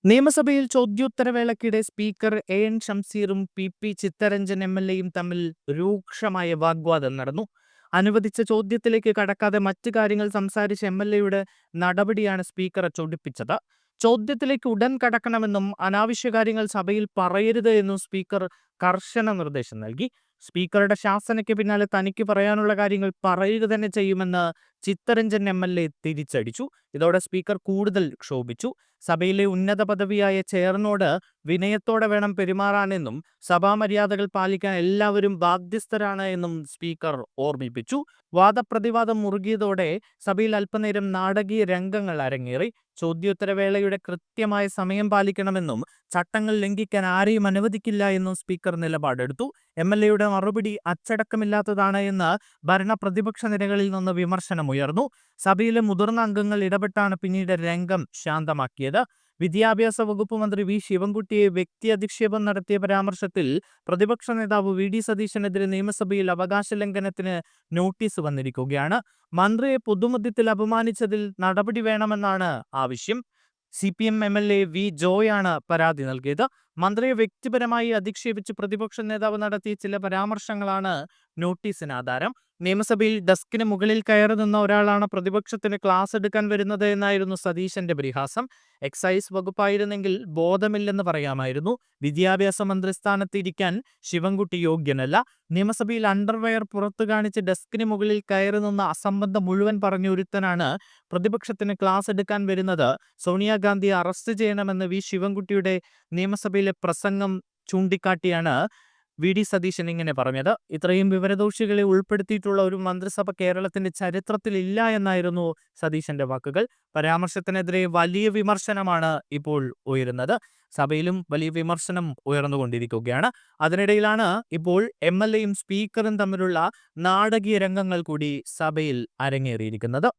നിയമസഭയിൽ ചോദ്യോത്തരവേളയ്ക്കിടെ speaker N ഷംസീറും P Chittaranjan എം.എൽ.എയും തമ്മിൽ രൂക്ഷമായ വാഗ്വാദം നടന്നു. അനുവദിച്ച ചോദ്യത്തിലേക്ക് കടക്കാതെ മറ്റു കാര്യങ്ങൾ സംസാരിച്ച എം.എൽ.എയുടെ നടപടിയാണ് സ്പീക്കറെ ചൊടിപ്പിച്ചത്. ചോദ്യത്തിലേക്ക് ഉടൻ കടക്കണമെന്നും അനാവശ്യ കാര്യങ്ങൾ സഭയിൽ പറയരുത് എന്നും സ്പീക്കർ കർശന നിർദ്ദേശം നൽകി. സ്പീക്കറുടെ ശാസനയ്ക്ക് പിന്നാലെ തനിക്ക് പറയാനുള്ള കാര്യങ്ങൾ പറയുക തന്നെ ചെയ്യുമെന്ന് ചിത്തരഞ്ജൻ എം.എൽ.എ തിരിച്ചടിച്ചു. ഇതോടെ സ്പീക്കർ കൂടുതൽ ക്ഷോഭിച്ചു. സഭയിലെ ഉന്നത പദവിയായ ചെയറിനോട് വിനയത്തോടെ വേണം പെരുമാറാനെന്നും സഭാമര്യാദകൾ പാലിക്കാൻ എല്ലാവരും ബാധ്യസ്ഥരാണ് എന്നും സ്പീക്കർ ഓർമ്മിപ്പിച്ചു. വാദപ്രതിവാദം മുറുകിയതോടെ സഭയിൽ അല്പനേരം നാടകീയ രംഗങ്ങൾ അരങ്ങേറി. ചോദ്യോത്തരവേളയുടെ കൃത്യമായ സമയം പാലിക്കണമെന്നും ചട്ടങ്ങൾ ലംഘിക്കാൻ ആരെയും അനുവദിക്കില്ല എന്നും സ്പീക്കർ നിലപാടെടുത്തു. എം.എൽ.എയുടെ മറുപടി അച്ചടക്കമില്ലാത്തതാണ് എന്ന് ഭരണ പ്രതിപക്ഷ നിരകളിൽ നിന്ന് വിമർശനമുയർന്നു. സഭയിലെ മുതിർന്ന അംഗങ്ങൾ ഇടപെട്ടാണ് പിന്നീട് രംഗം ശാന്തമാക്കിയത്. വിദ്യാഭ്യാസ വകുപ്പ് മന്ത്രി വി ശിവൻകുട്ടിയെ വ്യക്തിയധിക്ഷേപം നടത്തിയ പരാമർശത്തിൽ പ്രതിപക്ഷ നേതാവ് വി.ഡി. സതീശനെതിരെ നിയമസഭയിൽ അവകാശ ലംഘനത്തിന് നോട്ടീസ് വന്നിരിക്കുകയാണ്. മന്ത്രിയെ പൊതുമധ്യത്തിൽ അപമാനിച്ചതിൽ നടപടി വേണമെന്നാണ് ആവശ്യം. CPM എം.എൽ.എ വി ജോയാണ് പരാതി നൽകിയത്. മന്ത്രിയെ വ്യക്തിപരമായി അധിക്ഷേപിച്ച് പ്രതിപക്ഷ നേതാവ് നടത്തിയ ചില പരാമർശങ്ങളാണ് നോട്ടീസിന് ആധാരം. നിയമസഭയിൽ ഡെസ്കിന് മുകളിൽ കയറി നിന്ന ഒരാളാണ് പ്രതിപക്ഷത്തിന് ക്ലാസ് എടുക്കാൻ വരുന്നത് എന്നായിരുന്നു സതീശന്റെ പരിഹാസം. എക്സൈസ് വകുപ്പായിരുന്നെങ്കിൽ ബോധമില്ലെന്ന് പറയാമായിരുന്നു. വിദ്യാഭ്യാസ മന്ത്രി സ്ഥാനത്ത് ഇരിക്കാൻ ശിവൻകുട്ടി യോഗ്യനല്ല. നിയമസഭയിൽ അണ്ടർവെയർ പുറത്തു കാണിച്ച് ഡെസ്കിന് മുകളിൽ കയറി നിന്ന അസംബന്ധം മുഴുവൻ പറഞ്ഞൊരുത്തനാണ് പ്രതിപക്ഷത്തിന് ക്ലാസ് എടുക്കാൻ വരുന്നത്. സോണിയാഗാന്ധിയെ അറസ്റ്റ് ചെയ്യണമെന്ന് വി ശിവൻകുട്ടിയുടെ നിയമസഭയിലെ പ്രസംഗം ചൂണ്ടിക്കാട്ടിയാണ് വി.ഡി. സതീശൻ ഇങ്ങനെ പറഞ്ഞത്. ഇത്രയും വിവരദോഷികളെ ഉൾപ്പെടുത്തിയിട്ടുള്ള ഒരു മന്ത്രിസഭ കേരളത്തിന്റെ ചരിത്രത്തിൽ ഇല്ല എന്നായിരുന്നു സതീശന്റെ വാക്കുകൾ. പരാമർശത്തിനെതിരെ വലിയ വിമർശനമാണ് ഇപ്പോൾ ഉയരുന്നത്. സഭയിലും വലിയ വിമർശനം ഉയർന്നുകൊണ്ടിരിക്കുകയാണ്. അതിനിടയിലാണ് ഇപ്പോൾ എം.എൽ.എയും സ്പീക്കറും തമ്മിലുള്ള നാടകീയ രംഗങ്ങൾ കൂടി സഭയിൽ അരങ്ങേറിയിരിക്കുന്നത്.